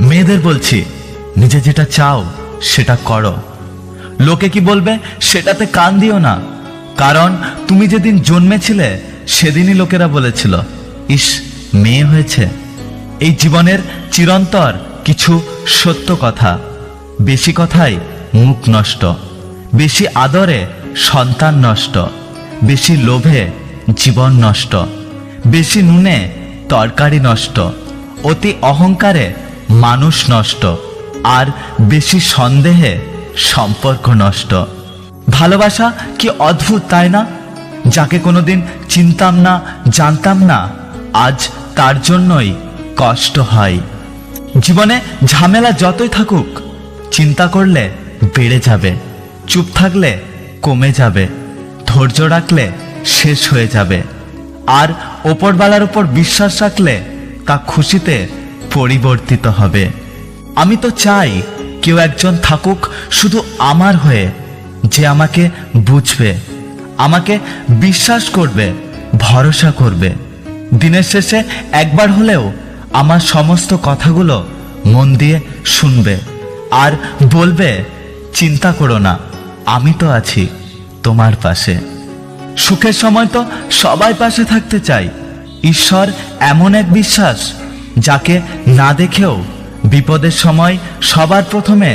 মেয়েদের বলছি, নিজে যেটা চাও সেটা করো। লোকে কি বলবে সেটাতে কান দিও না, কারণ তুমি যেদিন জন্মেছিলে সেদিনই লোকেরা বলেছিল, ইস মেয়ে হয়েছে। এই জীবনের চিরন্তর কিছু সত্য কথা। বেশি কথায় মুখ নষ্ট, বেশি আদরে সন্তান নষ্ট, বেশি লোভে জীবন নষ্ট, বেশি নুনে তরকারি নষ্ট, অতি অহংকারে মানুষ নষ্ট, আর বেশি সন্দেহে সম্পর্ক নষ্ট। ভালোবাসা কি অদ্ভুত তাই না? যাকে কোনোদিন চিনতাম না, জানতাম না, আজ তার জন্যই কষ্ট হয়। জীবনে ঝামেলা যতই থাকুক, চিন্তা করলে বেড়ে যাবে, চুপ থাকলে কমে যাবে, ধৈর্য রাখলে শেষ হয়ে যাবে, আর ওপরওয়ালার উপর বিশ্বাস রাখলে তা খুশিতে পরিবর্তিত হবে। আমি তো চাই কেউ একজন থাকুক শুধু আমার হয়ে, যে আমাকে বুঝবে, আমাকে বিশ্বাস করবে, ভরসা করবে। দিনের শেষে একবার হলেও আমার সমস্ত কথাগুলো মন দিয়ে শুনবে আর বলবে, চিন্তা করো না, আমি তো আছি তোমার পাশে। সুখের সময় তো সবাই পাশে থাকতে চাই। ঈশ্বর এমন এক বিশ্বাস, যাকে না দেখেও বিপদের সময় সবার প্রথমে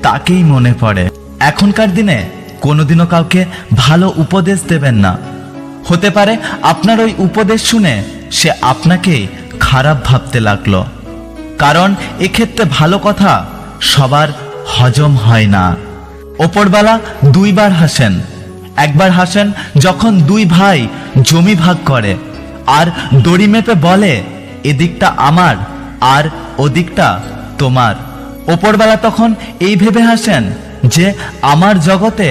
তাকেই মনে পড়ে। এখনকার দিনে কোনোদিনও কাউকে ভালো উপদেশ দেবেন না। হতে পারে আপনার ওই উপদেশ শুনে সে আপনাকেই খারাপ ভাবতে লাগলো, কারণ এক্ষেত্রে ভালো কথা সবার হজম হয় না। ওপরওয়ালা দুইবার হাসেন। একবার হাসেন যখন দুই ভাই জমি ভাগ করে আর দড়ি মেপে বলে, এদিকটা আমার আর ওদিকটা তোমার। ওপরওয়ালা তখন এই ভেবে হাসেন যে আমার জগতে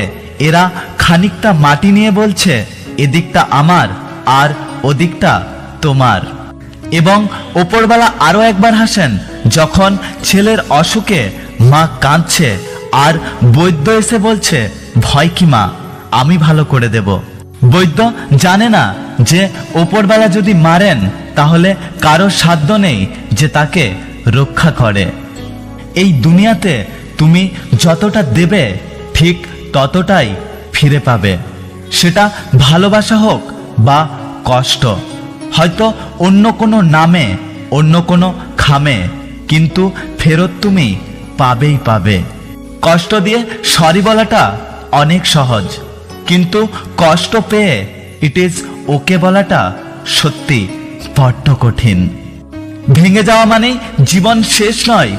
এরা খানিকটা মাটি নিয়ে বলছে, এদিকটা আমার আর ওদিকটা তোমার। এবং ওপরওয়ালা আরো একবার হাসেন যখন ছেলের অসুখে মা কাঁদছে আর বৈদ্য এসে বলছে, ভয় কি মা, আমি ভালো করে দেব। বৈদ্য জানে না যে ওপরওয়ালা যদি মারেন তাহলে কারো সাধ্য নেই যে তাকে রক্ষা করে। এই দুনিয়াতে তুমি যতটা দেবে ঠিক ততটাই ফিরে পাবে, সেটা ভালোবাসা হোক বা কষ্ট, হয়তো অন্য কোনো নামে, অন্য কোনো খামে, কিন্তু ফেরত তুমি পাবেই পাবে। কষ্ট দিয়ে সরি বলাটা অনেক সহজ, কিন্তু কষ্ট পেয়ে ইট ইজ ওকে বলাটা সত্যি বড্ড কঠিন। ভেঙে যাওয়া মানেই জীবন শেষ নয়,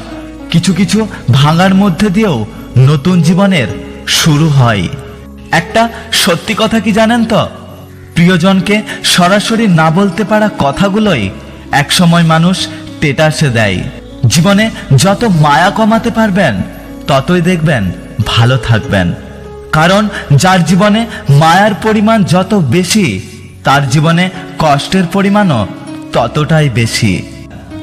কিছু কিছু ভাঙার মধ্যে দিয়েও নতুন জীবনের শুরু হয়। একটা সত্যি কথা কি জানেন তো, প্রিয়জনকে সরাসরি না বলতে পারা কথাগুলোই একসময় মানুষ টেটাসে দেয়। জীবনে যত মায়া কমাতে পারবেন ততই দেখবেন ভালো থাকবেন, কারণ যার জীবনে মায়ার পরিমাণ যত বেশি, তার জীবনে কষ্টের পরিমাণও ততটাই বেশি।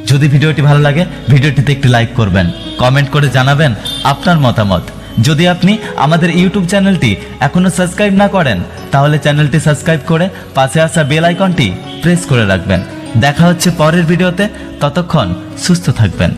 যদি ভিডিওটি ভালো লাগে ভিডিওটিতে একটি লাইক করবেন, কমেন্ট করে জানাবেন আপনার মতামত। যদি আপনি আমাদের ইউটিউব চ্যানেলটি এখনো সাবস্ক্রাইব না করেন তাহলে চ্যানেলটি সাবস্ক্রাইব করে পাশে আসা বেল আইকনটি প্রেস করে রাখবেন। দেখা হচ্ছে পরের ভিডিওতে, ততক্ষণ সুস্থ থাকবেন।